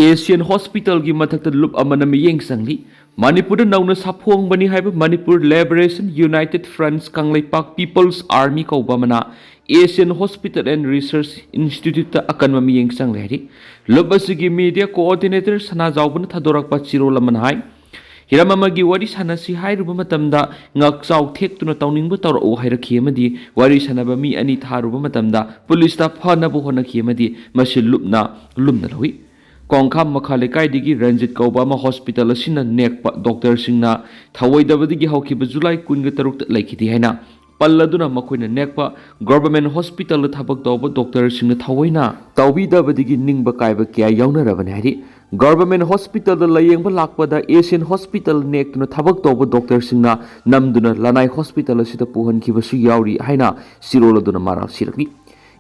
Asian Hospital की मथक्ता loop अमना मियेंग संगली मणिपुर नौना साफोंगबनी हाइब Manipur liberation united fronts Kangleipak people's army कौबमना Asian hospital and research institute अकन मियेंग संगले हरी लुप असगी मीडिया कोऑर्डिनेटर सना जाउबन थदोरकपा चिरोल अमन हाइ हिराममगी वारी सानसी हाइरुब मतमदा ngakchau thektuna tawningbu tawrau hairaki amadi wari sanaba mi ani tharuba matamda police ta phanabu honaki amadi masi lumna lawi Kongkham Makhalaikai digi Ranjit Kaubama Hospital asina nekpa Dr. Singna thawaidabadigi haukiba July 13 laikiti haina palladuna makoina nekpa government hospital thabak tawba Dr. Singna thawaina tawbidabadigi ningba kaiba kya yaunarabani hari government hospital da layengba lakpada Asian Hospital nektuna thabak tawba Dr. Singna namduna Lanai Hospital asida puhankiba su yauri haina siroladuna maral sirakni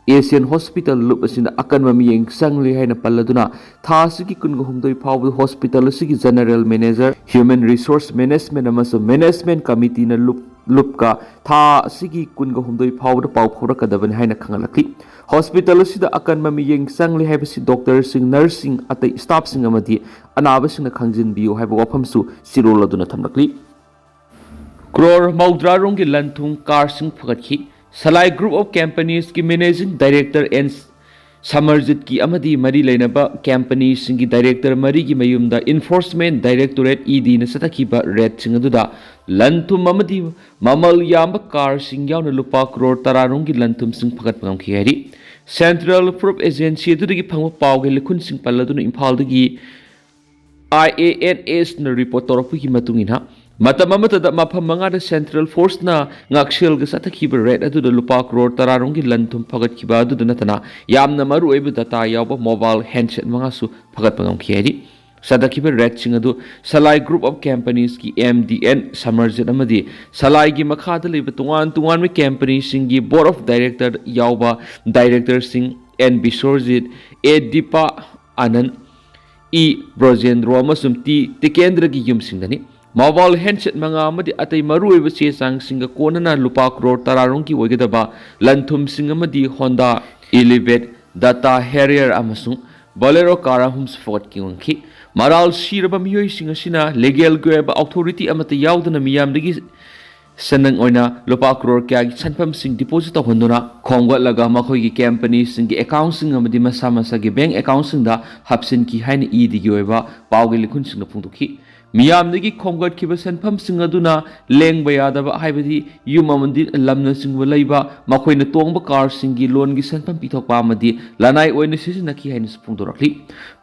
Asian Hospital loop asina akan mamiyeng sangli haina palladuna thasigi kunga humdoi phawbu hospital asigi general manager human resource management amaso management committee na loop ka thasigi kunga humdoi phawbu paw phora kadabani haina khangalakli hospital asida akan mamiyeng sangli haibasi doctor sing nursing atai staff sing amadi anaba singna khangjin biu haiba wafam su siroladuna thamlakli crore maudra rong ki lanthung car sing phagatki Salai Group of Companies की Managing Director and Samarjit की अमदी मरी लेनबा Companies की Director मरी की मयुमदा Enforcement Directorate ED न सतकीबा rate सिंगदुदा लंथुम अमदी ममल याम car सिंग्याव न लुपा करोड़ तरारुंग की लंथुम सिंग फगत Pangam खियारी Central Proof Agency दुदगी फंग पावगे लिखुन सिंग पल्लदुन Imphal दुगी IANS न रिपोर्ट तौरपु की मतुंगिना Matamamata mapam mangada Central Force na ngakshil ga satakiba red adu da lupa crore tararungi lantum pagat kiba adu da natana yamna maru ebu data yawba mobile handset mangasu pagat pangam kiyari satakiba red singadu Salai Group of Companies ki MDN Samarjit amadi Salai gi makhada liba tungan me company singi Board of Director yawba Director sing N Bisorjit A Dipa Anand E Brojendro amasum Tikendra gi yum singani Mobile handset manga amadi atai maru eba che sang singa konana lupa crore tararung ki oigedaba lanthum singa amadi Honda Elevate Data Harrier amasung Bolero car hums fort ki wangki maral siraba miyoi singa sina legal goeba authority amata yaudana miyam digi sanang oina lupa crore kya gi sanpam sing deposit hondona khongwa laga makhoi gi company sing gi account sing amadi masa masa gi bank account sing da hapsin ki hain e digi oiba pawgi likhun sing na phungdukhi Miyamdagi khomgat kiba senpham singaduna lengba yadaba haibadi yumamandi lamna singwa leiba makoina tongba car singi loan gi senpham pithokpa amadi lanai oina sisinaki haina spungdorakli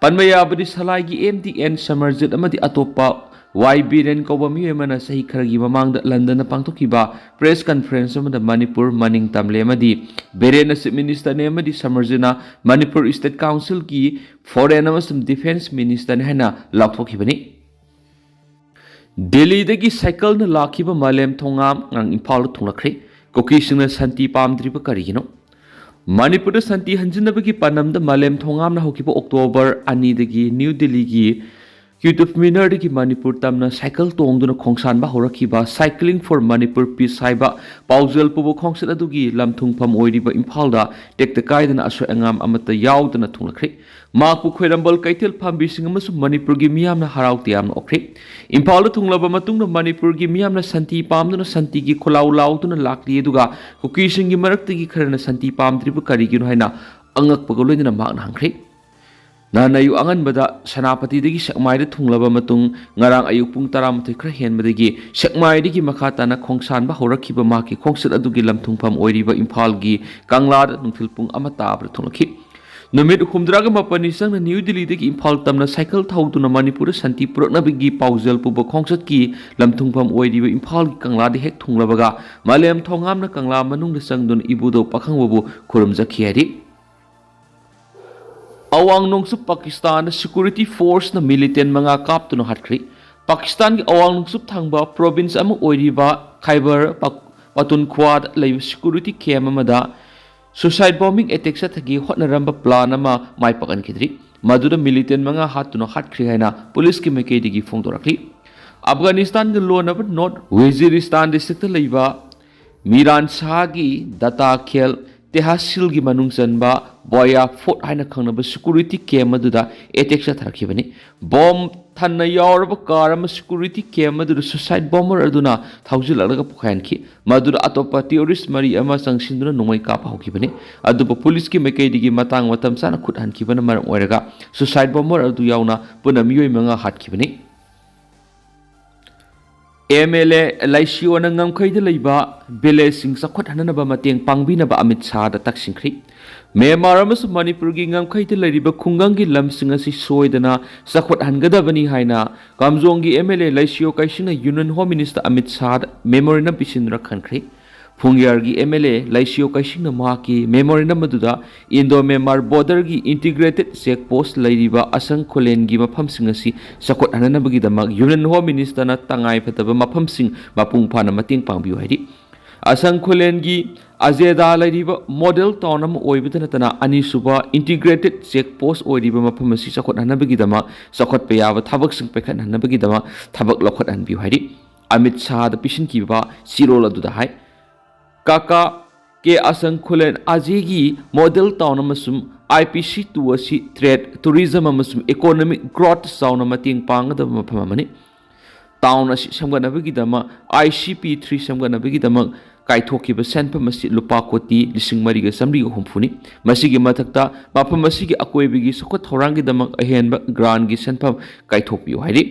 panma yabadi salai gi MDN Samarjit amadi atopa YB ren koba miyemana sahi kharagi mamangda London pangthokiba press conference amada Manipur maning tamle amadi Berena Minister ne amadi Samarjina Manipur State Council ki Foreign amasum Defense Minister ne haina lakthokibani Delhi dagi cycle na lakiba malem thongam ngang Imphal thunglakre Kuki singna santi pamdriba karigino Manipur da santi hanjinabagi panamda malem thongam na hokiba October 2 dagi New Delhi gi YouTube Minar dagi Manipur tamna cycle tongduna khongsan ba horakiba Cycling for Manipur Peace haiba paujal pubo khongsan adugi lamthungpham oiriba Imphal da tekta kaidana aso angam amata yaudana thunglakre Maku khwerambal kaitel phambi singama su Manipur gi miyamna harauti amna okre Imphal da thunglaba matungna Manipur gi miyamna santi pamduna santi gi kholau lauduna lakli eduga Kuki singi marakta gi kharana santi pamdriba karigino haina angakpaga loinana makna hangkre Nanayu angan bada Sanapati dagi sakmai da thunglaba matung ngarang ayuk pung 13 khra henbadagi sakmai dagi makhata na khongsan ba horakiba maki khongsat adugi lamthungpham oiriba Imphal gi Kangla da nungthil pung amata abra thunglakhi Numit humdraga mapani sang na New Delhi dagi Imphal tamna cycle thauduna Manipur santi puraknabigi paujal puba khongsat ki lamthungpham oiriba Imphal gi Kangla de hek thunglabaga malem thongam na Kangla manung da sangdun ibudo pakhangbabu khurumjakhiari Awang nungsu Pakistan security force na militant mga kaptuna hatkri Pakistan ki awang nungsu thangba province ama oiriba Khyber Pakhtunkhwa lay security camp amada suicide bombing attack sa thagi hotnaramba plan ama maipakan kidri maduda militant mga hatuna hatkri haina police ki mekei digi phongdorakli Afghanistan ki law North Waziristan district layba Miran Shah ki data khel Tehassil gi manung chanba boya fort haina khangnaba security cam aduda attack sa tharkhibani bomb thanna yawraba car ama security cam aduda suicide bomber aduna thaujilalaga pukhankhi madura atopa terrorist mari ama sangsinduna nomai kapa hokibani aduba police ki mekai matang matam sana khut hankibana maram oiraga suicide bomber adu yauna puna miyoi manga hatkibani MLA Laisio na ngamkhaida leiba Belesing sakhot hananaba mateng pangbinaba Amit Shah da taksingkhri Myanmar amasu Manipur gi ngamkhaida leiriba khungang gi lamsing asi soidana sakhot hangadabani haina Kamjong gi MLA Laisio kaisina Union Home Minister Amit Shah memorandum pisinra khankhri Phungyar gi MLA Laisio kaisina maki memorandum aduda Indo Myanmar border gi integrated check post leiriba asang kholen gi mafam singasi sakhot hananabagi damak Union Home Minister na tangai phataba mafam sing mapung phana mating pangbiu haidi asang kholen gi azeda leiriba model town am oibadana tana ani suba integrated check post oiriba mafam asi sakhot hanabagi damak sakhot payaba thabak sing pekhan hanabagi damak thabak lokhot anbiu haidi Amit Shah da pisin ki ba sirol aduda hai Kaka ke asang khulen ajegi model town amasum IPC tu asi trade tourism amasum economic growth sauna mating pangada mafam amani town asi samganabagi dama ICP 3 samganabagi dama kaithokiba senpam asi lupa koti lising mariga samri humphuni masigi mathakta mafam asigi akoibigi sokot thorangi dama ahenba grant gi senpam kaithokpiu hairi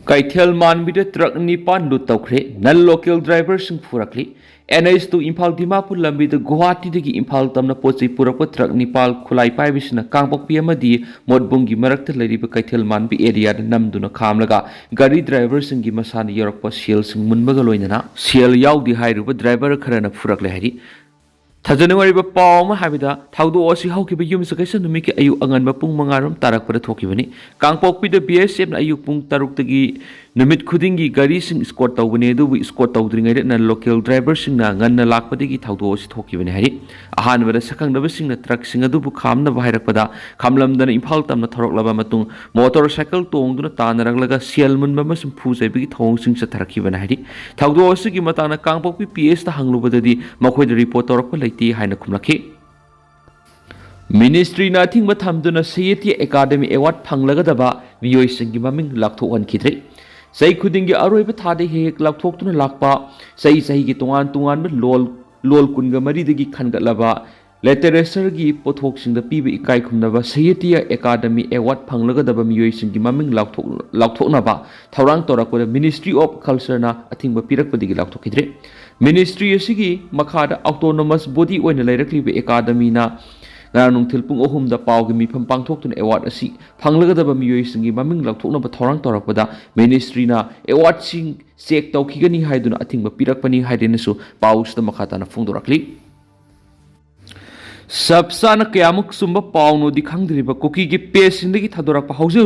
Kaithel manbida truck nipan lut tawkhre non local driver sing phurakli NH to Imphal Dimapur lambi da Guwahati dagi Imphal tamna pochai purakpa truck nipal khulai paibisina kangpokpi amadi modbungi marakta leiriba Kaithel manbi area da namduna khamlaga gari driver singi masana yarakpa sel sing munbaga loinana sel yaudi hairuba driver kharana phurakle hairi Tajanawariba Pawma Habida, Taudo Osi Hokiba Yumsakasa Numiki Ayu Angan Mapung Mangarum Tarak for the Tokibani, Kangpok with the BSM Ayupung Taruktagi, Numit Kudingi, Garising Scott Venedo, we Scott Outring and local drivers in Nangana Lakpatigi, Taudo Osi Tokibani, a hand with a second of sing the truck sing a dubu kam the Vahirapada, Kamlam than Impaltam the Torok Lavamatung, motorcycle tong to the Tanaraga, Sielman Mamas and Pus a big tong sings a Tarakivanadi, Taudo Osi Matana Kangpok PS the Hangluba the Mako the reporter haina kumlaki Ministry nothing but hamduna Sire Academy Award phanglagadaba miyoi singi maming lakthokan khidre sai khudingi aroiba thade hek lakthokuna lakpa sai gi tongan lol kunga mari dagi khangatlaba literature gi pothok sing da piba ikai khumnaba Sire Academy Award phanglagadaba miyoi singi maming lakthokna ba thaurang torakora Ministry of Culture na athingba pirakpadigi lakthokhidre Ministry asigi makhada autonomous body oina lairakliba academy na nganung thilpung ohum da pawgi mifam pangthoktuna award asi phanglagadaba miyoi singi maming lakthokna ba thorang torakpada ministry na award sing check tawkhigani haiduna athingba pirakpani haidenasu pawsta makhata na phungdorakli Sabsana kayamuk sumba pawno di khangdriba Kuki gi page sindagi thadorakpa hauze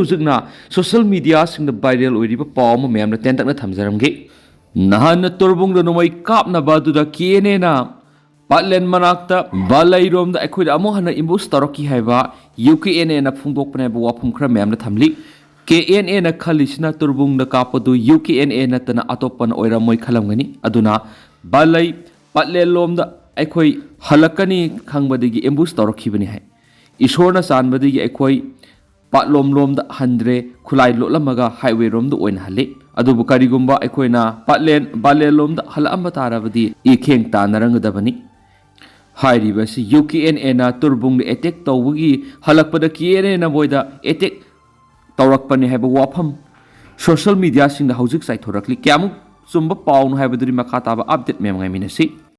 social media sing da viral oiriba pawma memna tentakna thamjaramge Nahan na turbong da numay kapnabada da kiene na patlen manakta balay rom da akoy da amo hana imbus taroki haiba UKNA na phungdok pa na ba wapum khra mem na thamli KNA na khalis na turbong da kapado UKNA na tana atopan oira moy khalam gani aduna balay patlen lom da akoy halakani khangbadigi imbus taroki bani hai ishor na sanbadigi akoy patlom lom da handre khulai lolamaga highway rom da oin hale adubu karigumba aikoina patlen balelom da halamba tarabadi ikheng tanarangadabani hairibasi UKNA na turbung attack tawgi halakpada kiene na boida attack tawrakpani haiba wafam social media sing da haujuk sai thorakli kyamuk sumba pawn haibaduri makhataba update mem ngai minasi